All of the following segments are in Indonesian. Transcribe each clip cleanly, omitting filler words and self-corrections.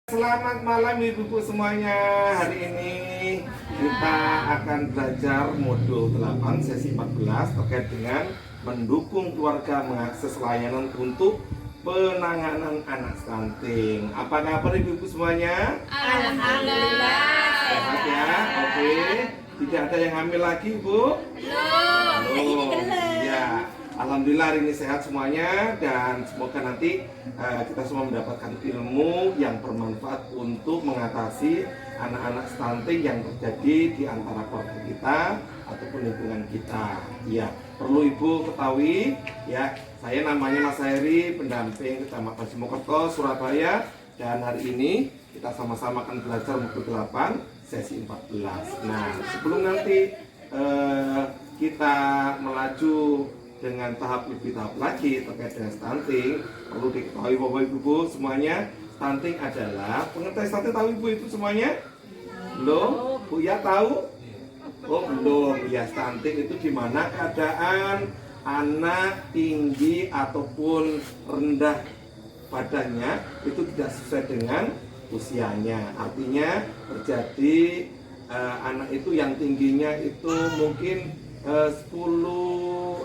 Selamat malam ibu-ibu semuanya. Hari ini kita akan belajar modul 8 sesi 14 terkait dengan mendukung keluarga mengakses layanan untuk penanganan anak stunting. Apa kabar ibu-ibu semuanya? Alhamdulillah. Sehat ya? Oke. Tidak ada yang hamil lagi, Bu? Belum. Ya. Alhamdulillah hari ini sehat semuanya dan semoga nanti kita semua mendapatkan ilmu yang bermanfaat untuk mengatasi anak-anak stunting yang terjadi di antara keluarga kita ataupun lingkungan kita. Ya, perlu Ibu ketahui ya, saya namanya Mas Heri, pendamping Kecamatan Simokerto, Surabaya, dan hari ini kita sama-sama akan belajar modul 8 sesi 14. Nah, sebelum nanti kita melaju dengan tahap lebih tahap lagi terkait dengan stunting, perlu diketahui Bapak Ibu semuanya, stunting adalah pengertian stunting. Tahu Ibu itu semuanya? Belum? Bu ya tahu? Oh belum. Ya, stunting itu dimana keadaan anak tinggi ataupun rendah badannya itu tidak sesuai dengan usianya. Artinya terjadi anak itu yang tingginya itu mungkin 10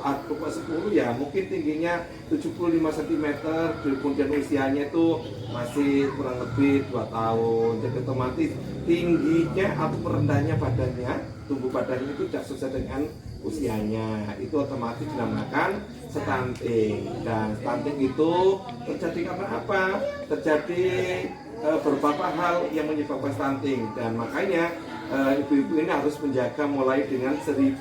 atau 10 ya, mungkin tingginya 75 cm, kemudian usianya itu masih kurang lebih 2 tahun. Jadi otomatis tingginya atau rendahnya badannya, tubuh badannya itu tidak sesuai dengan usianya. Itu otomatis dinamakan stunting. Dan stunting itu terjadi karena apa? Terjadi beberapa hal yang menyebabkan stunting, dan makanya ibu-ibu ini harus menjaga mulai dengan 1000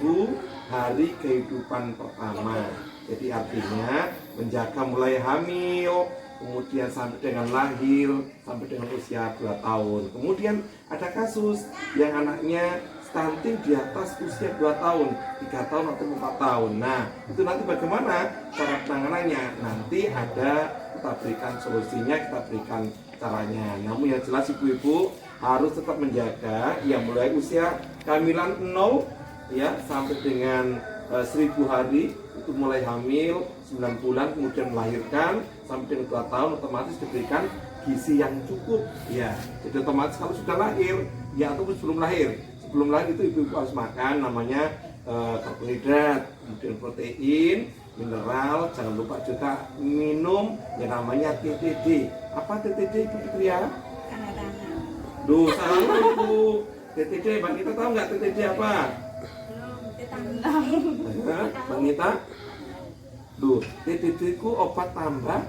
hari kehidupan pertama. Jadi artinya menjaga mulai hamil, kemudian sampai dengan lahir, sampai dengan usia 2 tahun. Kemudian ada kasus yang anaknya stunting di atas usia 2 tahun, 3 tahun atau 4 tahun. Nah, itu nanti bagaimana cara penanganannya? Nanti ada, kita berikan solusinya, kita berikan caranya. Namun yang jelas ibu-ibu harus tetap menjaga yang mulai usia kehamilan 0 ya sampai dengan 1000 hari itu mulai hamil, 9 bulan kemudian melahirkan sampai dengan 2 tahun otomatis diberikan gizi yang cukup ya. Jadi otomatis kalau sudah lahir ya ataupun sebelum lahir itu ibu harus makan namanya karbohidrat, kemudian protein, mineral, jangan lupa juga minum yang namanya TTD. Apa TTD Ibu Fitria? Duh, salah Ibu. TTD, Bang Nita tahu nggak TTD apa? Bang Nita? Duh, TTD itu obat tambah.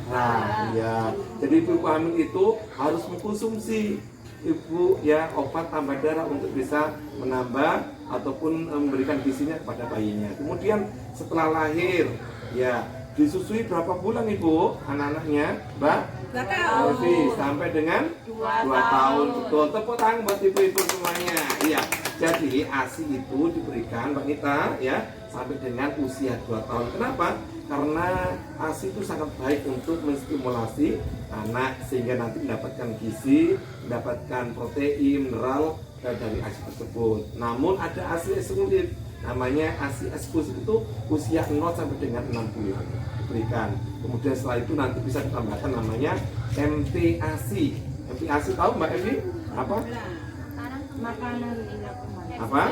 Nah, ya. Jadi ibu hamil itu harus mengkonsumsi ibu ya obat tambah darah untuk bisa menambah ataupun memberikan gizinya kepada bayinya. Kemudian setelah lahir ya disusui berapa bulan ibu anak-anaknya, Mbak? 2 tahun. Sampai dengan 2 tahun. Betul. Tepuk tangan buat ibu-ibu semuanya. Iya. Jadi ASI itu diberikan Mbak Nita ya sampai dengan usia 2 tahun. Kenapa? Karena ASI itu sangat baik untuk menstimulasi anak sehingga nanti mendapatkan gizi, mendapatkan protein, mineral dari ASI tersebut. Namun ada ASI eksklusif, namanya ASI eksklusif itu usia 0 sampai dengan 6 bulan diberikan. Kemudian setelah itu nanti bisa ditambahkan namanya MTASI. MTASI tahu Mbak Evi? Apa? Makanan Apa?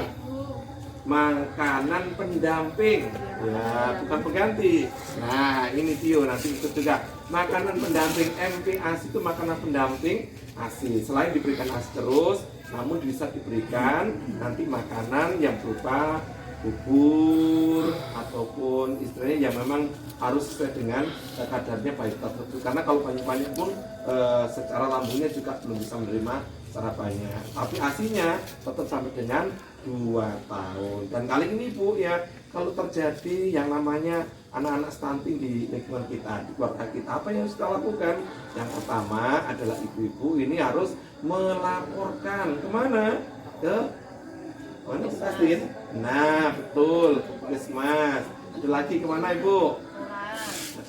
Makanan pendamping ya, bukan pengganti. Nah ini Tio nanti ikut juga. Makanan pendamping MPASI itu makanan pendamping ASI. Selain diberikan ASI terus, namun bisa diberikan nanti makanan yang berupa bubur ataupun istilahnya yang memang harus sesuai dengan kadarnya baik tertentu. Karena kalau banyak-banyak pun secara lambungnya juga belum bisa menerima secara banyak. Tapi ASInya tetap sampai dengan 2 tahun. Dan kali ini Bu ya, kalau terjadi yang namanya anak-anak stunting di lingkungan kita, di keluarga kita, apa yang harus kita lakukan? Yang pertama adalah ibu-ibu ini harus melaporkan kemana? Ke mana Puskesmas? Nah betul, Puskesmas. Ada lagi kemana Ibu?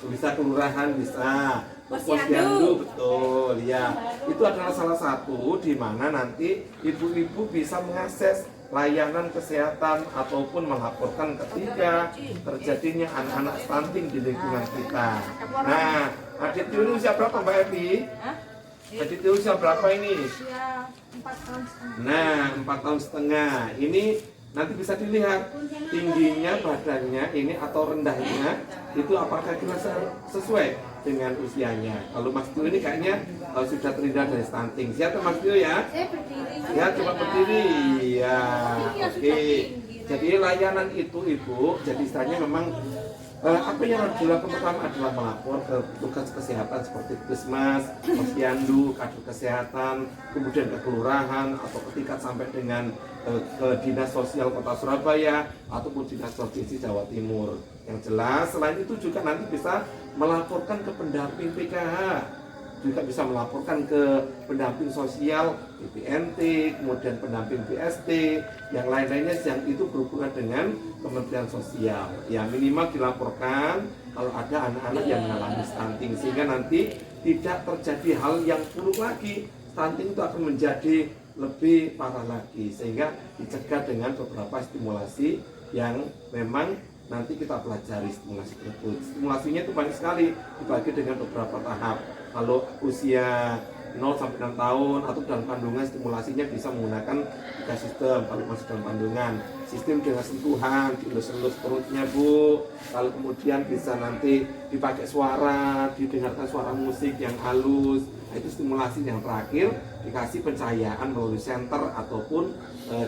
Bisa kelurahan, bisa posyandu, betul ya. Itu adalah salah satu di mana nanti ibu-ibu bisa mengakses layanan kesehatan ataupun melaporkan ketika terjadinya anak-anak stunting di lingkungan kita. Nah, adik itu usia berapa Mbak Evi? Jadi itu usia berapa ini? Usia 4 tahun setengah. Nah, 4 tahun setengah. Ini nanti bisa dilihat tingginya badannya ini atau rendahnya itu apakah kira sesuai dengan usianya. Kalau Mas Tio ini kayaknya sudah terhindar dari stunting. Siap Mas Tio ya? Saya berdiri. Ya, coba berdiri. Ya, oke. Jadi layanan itu Ibu, jadi istilahnya memang apa yang harus dilakukan pertama adalah melapor ke petugas kesehatan seperti Puskesmas, Posyandu, kader kesehatan, kemudian ke kelurahan atau ketika sampai dengan ke Dinas Sosial Kota Surabaya ataupun Dinas Provinsi Jawa Timur. Yang jelas selain itu juga nanti bisa melaporkan ke pendamping PKH, juga bisa melaporkan ke pendamping sosial BPNT, kemudian pendamping BST, yang lain-lainnya yang itu berhubungan dengan Kementerian Sosial. Ya minimal dilaporkan kalau ada anak-anak yang mengalami stunting sehingga nanti tidak terjadi hal yang buruk lagi. Stunting itu akan menjadi lebih parah lagi sehingga dicegah dengan beberapa stimulasi yang memang nanti kita pelajari stimulasi tersebut. Stimulasinya itu banyak sekali, dibagi dengan beberapa tahap. Kalau usia 0 sampai 6 tahun atau dalam kandungan stimulasinya bisa menggunakan 3 sistem. Kalau masih dalam kandungan, sistem dengan sentuhan, dielus-elus perutnya Bu. Kalau kemudian bisa nanti dipakai suara, didengarkan suara musik yang halus. Nah, itu stimulasi yang terakhir, dikasih pencahayaan melalui senter ataupun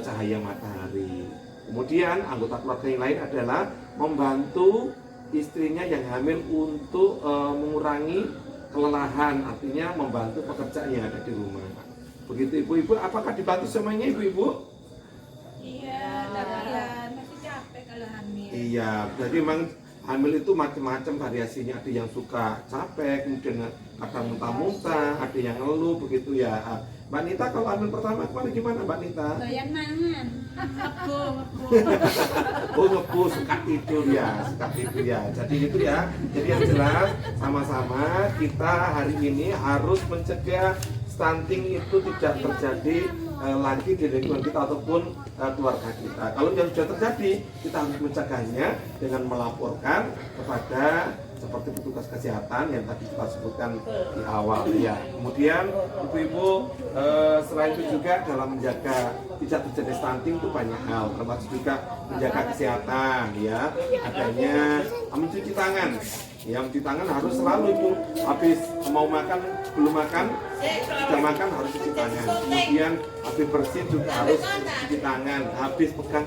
cahaya matahari. Kemudian anggota keluarga yang lain adalah membantu istrinya yang hamil untuk mengurangi kelelahan, artinya membantu pekerjaan yang ada di rumah. Begitu ibu-ibu, apakah dibantu semuanya ibu-ibu? Iya, tapi ya masih capek kalau hamil. Iya, jadi memang hamil itu macam-macam variasinya. Ada yang suka capek, kemudian kadang muntah-muntah, ada yang ngeluh, begitu ya. Mbak Nita kalau hamil pertama kemarin gimana Mbak Nita? Doyan mangan. Ngebu. Oh ngebu, suka tidur ya. Jadi itu ya. Jadi yang jelas sama-sama kita hari ini harus mencegah stunting itu tidak terjadi lagi di lingkungan kita ataupun keluarga kita. Kalau yang sudah terjadi, kita harus mencegahnya dengan melaporkan kepada seperti petugas kesehatan yang tadi kita sebutkan di awal ya. Kemudian ibu-ibu selain itu juga dalam menjaga tidak terjadi stunting itu banyak hal, termasuk juga menjaga kesehatan ya, adanya mencuci tangan. Ya, mencuci tangan harus selalu Ibu, habis mau makan, belum makan, sudah makan harus cuci tangan. Kemudian habis bersih juga harus cuci tangan. Habis pegang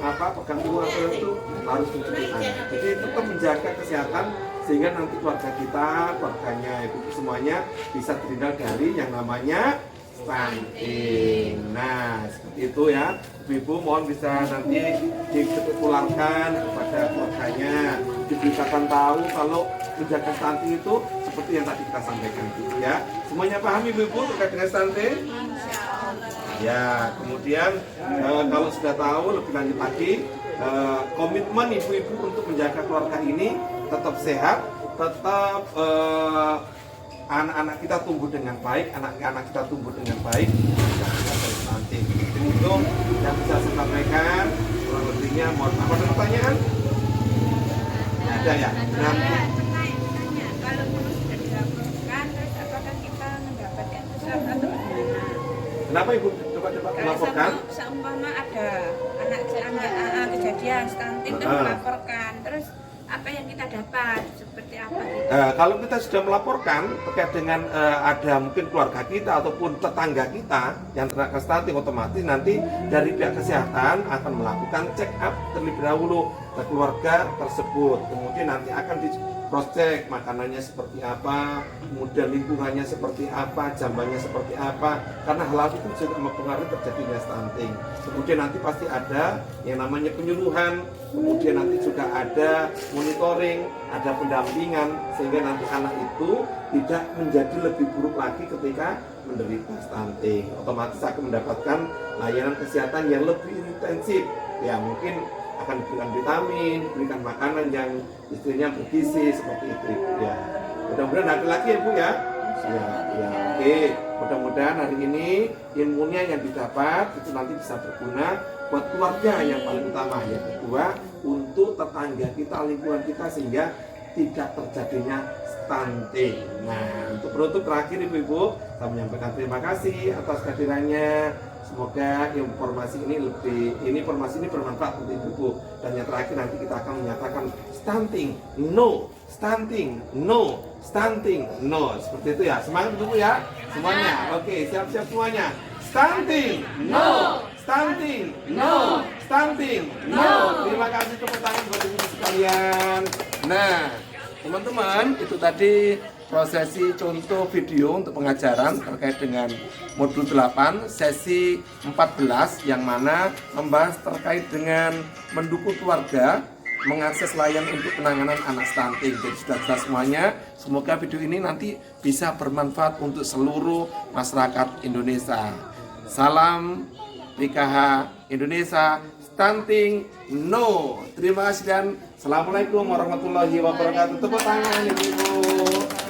tubuh apa itu harus mencuci tangan. Jadi tetap menjaga kesehatan sehingga nanti keluarga kita, keluarganya Ibu semuanya bisa terhindar dari yang namanya stunting. Nah, seperti itu ya. Ibu mohon bisa nanti ditularkan kepada keluarganya, diberitakan tahu kalau menjaga stunting itu seperti yang tadi kita sampaikan itu ya. Semuanya paham ibu-ibu terkait dengan stunting? Ya, kemudian kalau sudah tahu lebih lanjut lagi, komitmen ibu-ibu untuk menjaga keluarga ini tetap sehat, tetap anak-anak kita tumbuh dengan baik, anak-anak kita tumbuh dengan baik, jangan sampai stunting. Itu yang bisa saya sampaikan. Kurang lebihnya mohon maaf. Ada pertanyaan? Ya, ada ya. Kalau terus sudah dilaporkan, terus apakah kita mendapatkan pesan atau bagaimana? Kenapa ibu coba melaporkan? Seumpama ada anak kejadian stunting terus melaporkan, terus apa yang kita dapat seperti apa gitu? Kalau kita sudah melaporkan terkait dengan ada mungkin keluarga kita ataupun tetangga kita yang terkena stunting, otomatis nanti dari pihak kesehatan akan melakukan check up terlebih dahulu ke keluarga tersebut. Kemudian nanti akan di cross check makanannya seperti apa, kemudian lingkungannya seperti apa, jambannya seperti apa, karena hal itu juga mempengaruhi terjadinya stunting. Kemudian nanti pasti ada yang namanya penyuluhan, kemudian nanti juga ada monitoring, ada pendampingan, sehingga nanti anak itu tidak menjadi lebih buruk lagi ketika menderita stunting. Otomatis akan mendapatkan layanan kesehatan yang lebih intensif, ya mungkin akan diberikan vitamin, diberikan makanan yang istilahnya bergizi seperti itu ya. Mudah-mudahan ada lagi ya Bu ya. Ya, oke. Mudah-mudahan hari ini ilmunya yang didapat itu nanti bisa berguna buat keluarga yang paling utama, yang kedua untuk tetangga kita, lingkungan kita, sehingga tidak terjadinya stunting. Nah, untuk penutup terakhir Ibu-ibu, saya menyampaikan terima kasih atas kehadirannya. Semoga informasi ini bermanfaat untuk Ibu-ibu. Dan yang terakhir nanti kita akan menyatakan stunting, no, stunting, no, stunting, no. Seperti itu ya. Semangat Ibu ya. Semuanya. Oke, siap-siap semuanya. Stunting, no, stunting, no, stunting, no. Terima kasih, tepuk tangan buat Ibu sekalian. Nah, teman-teman, itu tadi prosesi contoh video untuk pengajaran terkait dengan modul 8 sesi 14 yang mana membahas terkait dengan mendukung keluarga mengakses layanan untuk penanganan anak stunting. Jadi sudah jelas semuanya. Semoga video ini nanti bisa bermanfaat untuk seluruh masyarakat Indonesia. Salam PKH Indonesia, stunting no. Terima kasih dan assalamualaikum warahmatullahi wabarakatuh. Tepuk tangan Ibu.